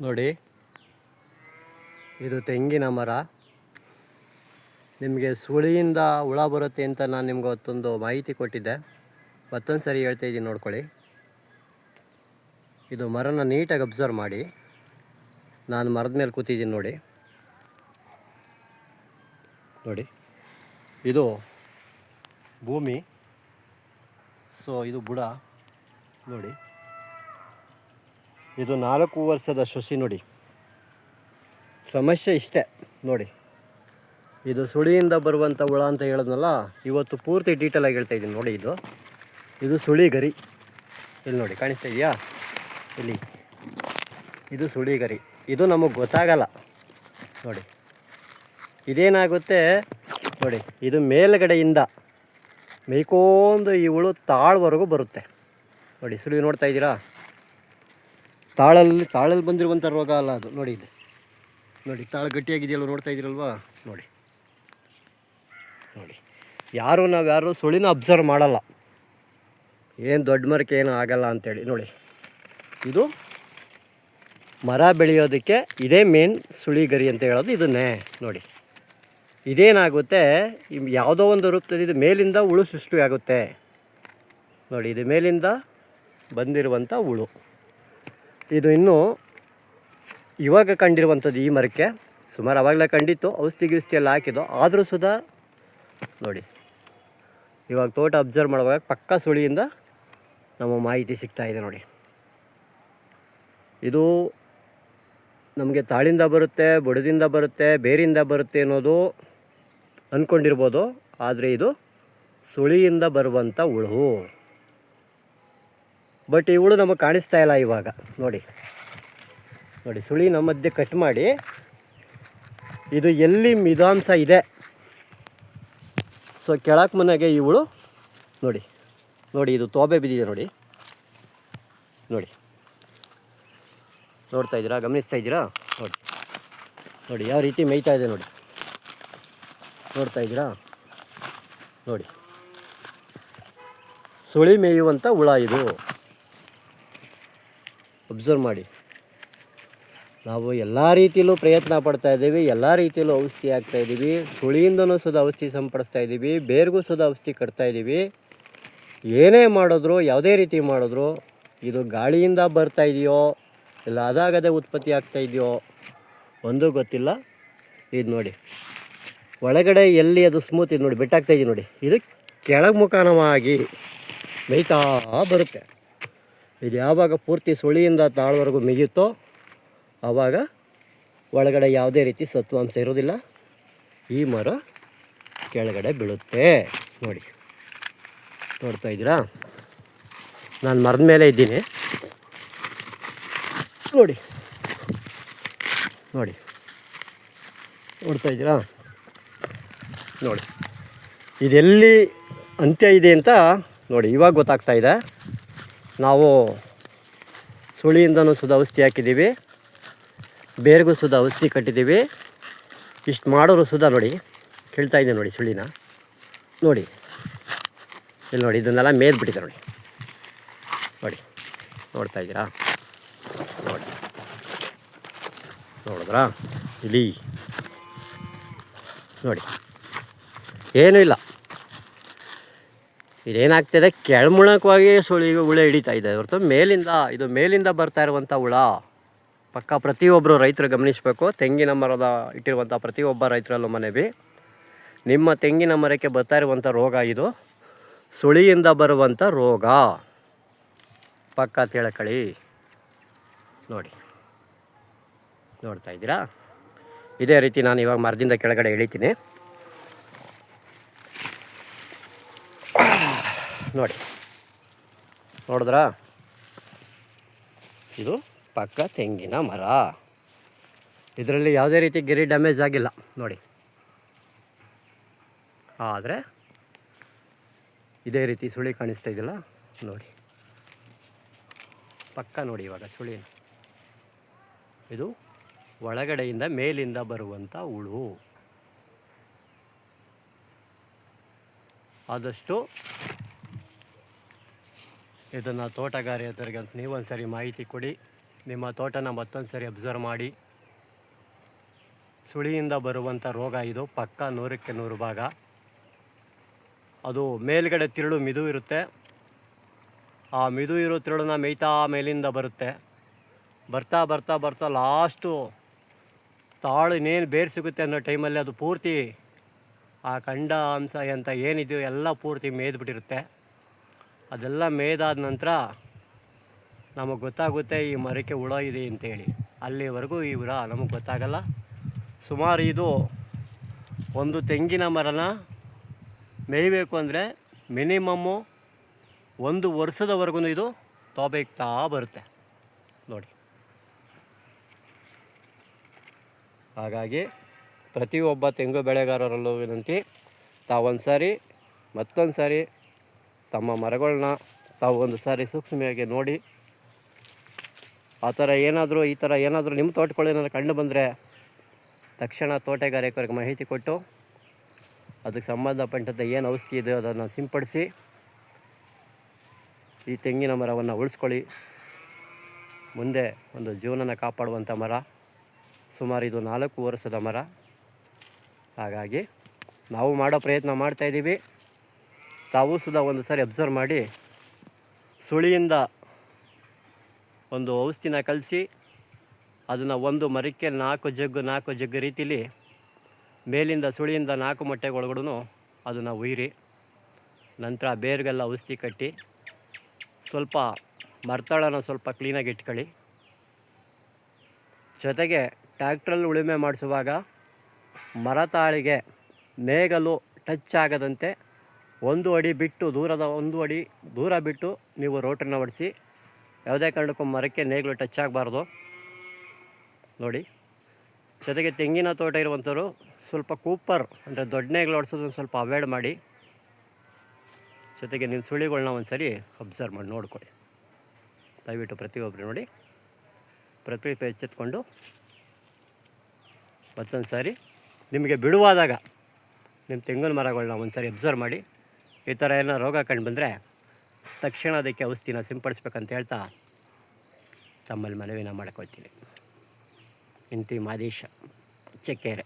ನೋಡಿ, ಇದು ತೆಂಗಿನ ಮರ. ನಿಮಗೆ ಸುಳಿಯಿಂದ ಹುಳ ಬರುತ್ತೆ ಅಂತ ನಾನು ನಿಮ್ಗೆ ಅವತ್ತೊಂದು ಮಾಹಿತಿ ಕೊಟ್ಟಿದ್ದೆ. ಮತ್ತೊಂದು ಸರಿ ಹೇಳ್ತಾ ಇದ್ದೀನಿ, ನೋಡ್ಕೊಳ್ಳಿ. ಇದು ಮರನ ನೀಟಾಗಿ ಅಬ್ಸರ್ವ್ ಮಾಡಿ. ನಾನು ಮರದ ಮೇಲೆ ಕೂತಿದ್ದೀನಿ ನೋಡಿ. ನೋಡಿ, ಇದು ಭೂಮಿ. ಸೊ ಇದು ಬುಡ ನೋಡಿ. ಇದು 4 ವರ್ಷದ ಸಸಿ ನೋಡಿ. ಸಮಸ್ಯೆ ಇಷ್ಟೇ ನೋಡಿ. ಇದು ಸುಳಿಯಿಂದ ಬರುವಂಥ ಹುಳ ಅಂತ ಹೇಳಿದ್ನಲ್ಲ, ಇವತ್ತು ಪೂರ್ತಿ ಡೀಟೇಲಾಗಿ ಹೇಳ್ತಾ ಇದ್ದೀನಿ ನೋಡಿ. ಇದು ಸುಳಿ ಗರಿ. ಇಲ್ಲಿ ನೋಡಿ, ಕಾಣಿಸ್ತಾ ಇದೆಯಾ? ಇಲ್ಲಿ ಇದು ಸುಳಿ ಗರಿ. ಇದು ನಮಗೆ ಗೊತ್ತಾಗಲ್ಲ ನೋಡಿ. ಇದೇನಾಗುತ್ತೆ ನೋಡಿ, ಇದು ಮೇಲ್ಗಡೆಯಿಂದ ಮೇಯ್ಕೊಂಡು ಈ ಹುಳು ತಾಳ್ವರೆಗೂ ಬರುತ್ತೆ ನೋಡಿ. ಸುಳಿ ನೋಡ್ತಾ ಇದ್ದೀರಾ? ತಾಳಲ್ಲಿ ಬಂದಿರುವಂಥ ರೋಗ ಅಲ್ಲ ಅದು ನೋಡಿ. ಇದು ನೋಡಿ, ತಾಳು ಗಟ್ಟಿಯಾಗಿದೆಯಲ್ಲ, ನೋಡ್ತಾ ಇದ್ದೀರಲ್ವಾ? ನೋಡಿ ನೋಡಿ, ನಾವ್ಯಾರು ಸುಳಿನ ಅಬ್ಸರ್ವ್ ಮಾಡಲ್ಲ. ಏನು ದೊಡ್ಡ ಮರಕ್ಕೆ ಏನೂ ಆಗಲ್ಲ ಅಂಥೇಳಿ ನೋಡಿ. ಇದು ಮರ ಬೆಳೆಯೋದಕ್ಕೆ ಇದೇ ಮೇನ್ ಸುಳಿ ಗರಿ ಅಂತ ಹೇಳೋದು ಇದನ್ನೇ ನೋಡಿ. ಇದೇನಾಗುತ್ತೆ, ಯಾವುದೋ ಒಂದು ರೂಪದಲ್ಲಿ ಇದು ಮೇಲಿಂದ ಹುಳು ಸೃಷ್ಟಿ ಆಗುತ್ತೆ ನೋಡಿ. ಇದು ಮೇಲಿಂದ ಬಂದಿರುವಂಥ ಹುಳು. ಇದು ಇನ್ನೂ ಇವಾಗ ಕಂಡಿರುವಂಥದ್ದು. ಈ ಮರಕ್ಕೆ ಸುಮಾರು ಆವಾಗಲೇ ಕಂಡಿತ್ತು, ಔಷಧಿ ಎಲ್ಲ ಹಾಕಿದ್ದು. ಆದರೂ ಸುಧಾ ನೋಡಿ, ಇವಾಗ ತೋಟ ಅಬ್ಸರ್ವ್ ಮಾಡುವಾಗ ಪಕ್ಕ ಸುಳಿಯಿಂದ ನಮ್ಮ ಮಾಹಿತಿ ಸಿಗ್ತಾಯಿದೆ ನೋಡಿ. ಇದು ನಮಗೆ ತಾಳಿಂದ ಬರುತ್ತೆ, ಬುಡದಿಂದ ಬರುತ್ತೆ, ಬೇರಿಂದ ಬರುತ್ತೆ ಅನ್ನೋದು ಅಂದ್ಕೊಂಡಿರ್ಬೋದು. ಆದರೆ ಇದು ಸುಳಿಯಿಂದ ಬರುವಂಥ ಹುಳು. ಬಟ್ ಈ ಹುಳು ನಮಗೆ ಕಾಣಿಸ್ತಾ ಇಲ್ಲ ಇವಾಗ ನೋಡಿ. ನೋಡಿ, ಸುಳಿನ ಮಧ್ಯೆ ಕಟ್ ಮಾಡಿ ಇದು ಎಲ್ಲಿ ಮಿದಾಂಶ ಇದೆ, ಸೊ ಕೆಳಕ್ಕೆ ಮನೆಗೆ ಈ ಹುಳು ನೋಡಿ. ನೋಡಿ, ಇದು ತೋಬೆ ಬಿದ್ದಿದೆ ನೋಡಿ. ನೋಡಿ, ನೋಡ್ತಾ ಇದ್ದೀರಾ? ಗಮನಿಸ್ತಾ ಇದ್ದೀರಾ? ನೋಡಿ ನೋಡಿ, ಯಾವ ರೀತಿ ಮೇಯ್ತಾ ಇದೆ ನೋಡಿ. ನೋಡ್ತಾ ಇದ್ದೀರಾ? ನೋಡಿ, ಸುಳಿ ಮೇಯುವಂಥ ಹುಳ ಇದು. ಅಬ್ಸರ್ವ್ ಮಾಡಿ. ನಾವು ಎಲ್ಲ ರೀತಿಯಲ್ಲೂ ಪ್ರಯತ್ನ ಪಡ್ತಾ ಇದ್ದೀವಿ, ಎಲ್ಲ ರೀತಿಯಲ್ಲೂ ಔಷಧಿ ಹಾಕ್ತಾಯಿದ್ದೀವಿ. ಸುಳಿಯಿಂದನೂ ಸುಧಾ ಔಷಧಿ ಸಿಂಪಡಿಸ್ತಾ ಇದ್ದೀವಿ, ಬೇರ್ಗೂ ಸುಧಾ ಔಷಧಿ ಕಟ್ತಾ ಇದ್ದೀವಿ. ಏನೇ ಮಾಡಿದ್ರು, ಯಾವುದೇ ರೀತಿ ಮಾಡಿದ್ರು, ಇದು ಗಾಳಿಯಿಂದ ಬರ್ತಾ ಇದೆಯೋ ಇಲ್ಲ ಅದಾಗದೇ ಉತ್ಪತ್ತಿ ಆಗ್ತಾ ಇದೆಯೋ ಒಂದೂ ಗೊತ್ತಿಲ್ಲ. ಇದು ನೋಡಿ, ಒಳಗಡೆ ಎಲ್ಲಿ ಅದು ಸ್ಮೂತ್ ಇದು ನೋಡಿ, ಬೆಟ್ಟಾಗ್ತಾ ಇದೆ ನೋಡಿ. ಇದು ಕೆಳಗೆ ಮುಖಾನವಾಗಿ ಮೇಯ್ತಾ ಬರುತ್ತೆ. ಇದು ಯಾವಾಗ ಪೂರ್ತಿ ಸುಳಿಯಿಂದ ತಾಳ್ವರೆಗೂ ಮಿಗಿಯುತ್ತೋ ಆವಾಗ ಒಳಗಡೆ ಯಾವುದೇ ರೀತಿ ಸತ್ವಾಂಶ ಇರೋದಿಲ್ಲ. ಈ ಮರ ಕೆಳಗಡೆ ಬೀಳುತ್ತೆ ನೋಡಿ. ನೋಡ್ತಾ ಇದ್ದೀರಾ? ನಾನು ಮರದ ಮೇಲೆ ಇದ್ದೀನಿ ನೋಡಿ. ನೋಡಿ, ನೋಡ್ತಾ ಇದ್ದೀರಾ? ನೋಡಿ, ಇದೆಲ್ಲಿ ಅಂತ್ಯ ಇದೆ ಅಂತ ನೋಡಿ ಇವಾಗ ಗೊತ್ತಾಗ್ತಾ ಇದೆ. ನಾವು ಸುಳಿಯಿಂದನೂ ಸುಧಾ ಔಷಧಿ ಹಾಕಿದ್ದೀವಿ, ಬೇರೆಗೂ ಸುಧಾ ಔಷಧಿ ಕಟ್ಟಿದ್ದೀವಿ. ಇಷ್ಟು ಮಾಡೋರು ಸುಧಾ ನೋಡಿ ಕೇಳ್ತಾ ಇದೆ ನೋಡಿ. ಸುಳಿನ ನೋಡಿ, ಇಲ್ಲಿ ನೋಡಿ, ಇದನ್ನೆಲ್ಲ ಮೇದ್ಬಿಟ್ಟಿದೆ ನೋಡಿ. ನೋಡಿ, ನೋಡ್ತಾ ಇದ್ದೀರಾ? ನೋಡಿ, ನೋಡಿದ್ರಾ? ಇಲ್ಲಿ ನೋಡಿ, ಏನೂ ಇಲ್ಲ. ಇದೇನಾಗ್ತಿದೆ, ಕೆಳಮುಳಕವಾಗಿ ಸುಳಿಗೆ ಹುಳ ಹಿಡಿತಾ ಇದೆ ಹೊರತು ಮೇಲಿಂದ ಬರ್ತಾ ಇರುವಂಥ ಹುಳ. ಪಕ್ಕ ಪ್ರತಿಯೊಬ್ಬರು ರೈತರು ಗಮನಿಸಬೇಕು. ತೆಂಗಿನ ಮರದ ಇಟ್ಟಿರುವಂಥ ಪ್ರತಿಯೊಬ್ಬ ರೈತರಲ್ಲೂ ಮನವಿ, ನಿಮ್ಮ ತೆಂಗಿನ ಮರಕ್ಕೆ ಬರ್ತಾ ಇರುವಂಥ ರೋಗ ಇದು ಸುಳಿಯಿಂದ ಬರುವಂಥ ರೋಗ. ಪಕ್ಕ ತಿಳ್ಕೊಳ್ಳಿ ನೋಡಿ. ನೋಡ್ತಾ ಇದ್ದೀರಾ? ಇದೇ ರೀತಿ ನಾನು ಇವಾಗ ಮರದಿಂದ ಕೆಳಗಡೆ ಇಳಿತೀನಿ ನೋಡಿ. ನೋಡಿದ್ರಾ? ಇದು ಪಕ್ಕ ತೆಂಗಿನ ಮರ. ಇದರಲ್ಲಿ ಯಾವುದೇ ರೀತಿ ಗಿರಿ ಡ್ಯಾಮೇಜ್ ಆಗಿಲ್ಲ ನೋಡಿ. ಆದರೆ ಇದೇ ರೀತಿ ಸುಳಿ ಕಾಣಿಸ್ತಾ ಇದೆಯಲ್ಲ ನೋಡಿ. ಪಕ್ಕ ನೋಡಿ ಇವಾಗ ಸುಳಿನ. ಇದು ಒಳಗಡೆಯಿಂದ ಮೇಲಿಂದ ಬರುವಂಥ ಹುಳು. ಆದಷ್ಟು ಇದನ್ನು ತೋಟಗಾರಿಕರಿಗೆ ನೀವು ಒಂದು ಸರಿ ಮಾಹಿತಿ ಕೊಡಿ. ನಿಮ್ಮ ತೋಟನ ಮತ್ತೊಂದು ಸರಿ ಅಬ್ಸರ್ವ್ ಮಾಡಿ. ಸುಳಿಯಿಂದ ಬರುವಂಥ ರೋಗ ಇದು, ಪಕ್ಕ 100ಕ್ಕೆ 100 ಭಾಗ. ಅದು ಮೇಲ್ಗಡೆ ತಿರುಳು ಮಿದು ಇರುತ್ತೆ, ಆ ಮಿದು ಇರೋ ತಿರುಳನ್ನ ಮೇಯ್ತಾ ಮೇಲಿಂದ ಬರುತ್ತೆ. ಬರ್ತಾ ಬರ್ತಾ ಬರ್ತಾ ಲಾಸ್ಟು ತಾಳು ಇನ್ನೇನು ಬೇರು ಸಿಗುತ್ತೆ ಅನ್ನೋ ಟೈಮಲ್ಲಿ ಅದು ಪೂರ್ತಿ ಆ ಕಂಡ ಅಂಶ ಅಂತ ಏನಿದೆಯೋ ಎಲ್ಲ ಪೂರ್ತಿ ಮೇಯ್ದುಬಿಟ್ಟಿರುತ್ತೆ. ಅದೆಲ್ಲ ಮೇಯ್ದಾದ ನಂತರ ನಮಗೆ ಗೊತ್ತಾಗುತ್ತೆ ಈ ಮರಕ್ಕೆ ಹುಳ ಇದೆ ಅಂತೇಳಿ. ಅಲ್ಲಿವರೆಗೂ ಈ ಹುಳ ನಮಗೆ ಗೊತ್ತಾಗಲ್ಲ. ಸುಮಾರು ಇದು ಒಂದು ತೆಂಗಿನ ಮರನ ಮೇಯಬೇಕು ಅಂದರೆ ಮಿನಿಮಮ್ಮು 1 ವರ್ಷದವರೆಗೂ ಇದು ತಗೋಬೇಕ್ತಾ ಬರುತ್ತೆ ನೋಡಿ. ಹಾಗಾಗಿ ಪ್ರತಿಯೊಬ್ಬ ತೆಂಗು ಬೆಳೆಗಾರರಲ್ಲೂ ವಿನಂತಿ, ತಾವೊಂದು ಸಾರಿ ಮತ್ತೊಂದು ಸಾರಿ ತಮ್ಮ ಮರಗಳನ್ನ ತಾವು ಒಂದು ಸಾರಿ ಸೂಕ್ಷ್ಮವಾಗಿ ನೋಡಿ. ಈ ಥರ ಏನಾದರೂ ನಿಮ್ಮ ತೋಟಗಳೇನಾದ್ರು ಕಂಡು ಬಂದರೆ ತಕ್ಷಣ ತೋಟಗಾರಿಕೆಯವರಿಗೆ ಮಾಹಿತಿ ಕೊಟ್ಟು ಅದಕ್ಕೆ ಸಂಬಂಧಪಟ್ಟಂತೆ ಏನು ಔಷಧಿ ಇದೆಯೋ ಅದನ್ನು ಸಿಂಪಡಿಸಿ ಈ ತೆಂಗಿನ ಮರವನ್ನು ಉಳಿಸ್ಕೊಳ್ಳಿ. ಮುಂದೆ ಒಂದು ಜೀವನನ ಕಾಪಾಡುವಂಥ ಮರ. ಸುಮಾರು ಇದು 4 ವರ್ಷದ ಮರ. ಹಾಗಾಗಿ ನಾವು ಮಾಡೋ ಪ್ರಯತ್ನ ಮಾಡ್ತಾಯಿದ್ದೀವಿ. ತಾವು ಸುಧಾ ಒಂದು ಸಾರಿ ಅಬ್ಸರ್ವ್ ಮಾಡಿ ಸುಳಿಯಿಂದ ಒಂದು ಔಷಧಿನ ಕಲಸಿ ಅದನ್ನು ಒಂದು ಮರಕ್ಕೆ 4 ಜಗ್ಗು ರೀತಿಲಿ ಮೇಲಿಂದ ಸುಳಿಯಿಂದ 4 ಮೊಟ್ಟೆಗೊಳಗಡೆ ಅದನ್ನು ಉಯಿರಿ. ನಂತರ ಬೇರಿಗೆಲ್ಲ ಔಷಧಿ ಕಟ್ಟಿ ಸ್ವಲ್ಪ ಮರತಳನ ಸ್ವಲ್ಪ ಕ್ಲೀನಾಗಿ ಇಟ್ಕೊಳ್ಳಿ. ಜೊತೆಗೆ ಟ್ಯಾಕ್ಟ್ರಲ್ಲಿ ಉಳುಮೆ ಮಾಡಿಸುವಾಗ ಮರತಾಳಿಗೆ ನೇಗಲು ಟಚ್ ಆಗದಂತೆ 1 ಅಡಿ ಬಿಟ್ಟು ಒಂದು ಅಡಿ ದೂರ ಬಿಟ್ಟು ನೀವು ರೋಟ್ರನ್ನ ಹೊಡಿಸಿ. ಯಾವುದೇ ಕಾರಣಕ್ಕೂ ಮರಕ್ಕೆ ನೇಗಲು ಟಚ್ ಆಗಬಾರ್ದು ನೋಡಿ. ಜೊತೆಗೆ ತೆಂಗಿನ ತೋಟ ಇರುವಂಥವ್ರು ಸ್ವಲ್ಪ ಕೂಪರ್ ಅಂದರೆ ದೊಡ್ಡ ನೇಗಲು ಹೊಡ್ಸೋದನ್ನು ಸ್ವಲ್ಪ ಅವಾಯ್ಡ್ ಮಾಡಿ. ಜೊತೆಗೆ ನಿಮ್ಮ ಸುಳಿಗಳನ್ನ ಒಂದು ಸರಿ ಅಬ್ಸರ್ವ್ ಮಾಡಿ ನೋಡ್ಕೊಳ್ಳಿ. ದಯವಿಟ್ಟು ಪ್ರತಿಯೊಬ್ಬರು ನೋಡಿ, ಪ್ರತಿ ಎಚ್ಚೆತ್ಕೊಂಡು ಮತ್ತೊಂದು ಸಾರಿ ನಿಮಗೆ ಬಿಡುವಾದಾಗ ನಿಮ್ಮ ತೆಂಗಿನ ಮರಗಳನ್ನ ಒಂದು ಸಾರಿ ಅಬ್ಸರ್ವ್ ಮಾಡಿ. ಈ ಥರ ಏನೋ ರೋಗ ಕಂಡು ಬಂದರೆ ತಕ್ಷಣ ಅದಕ್ಕೆ ಔಷಧಿನ ಸಿಂಪಡಿಸ್ಬೇಕಂತ ಹೇಳ್ತಾ ತಮ್ಮಲ್ಲಿ ಮನವಿನ ಮಾಡ್ಕೊಳ್ತೀನಿ. ಇಂತಿ ಮಾದೇಶ ಚಕ್ಕೆರೆ.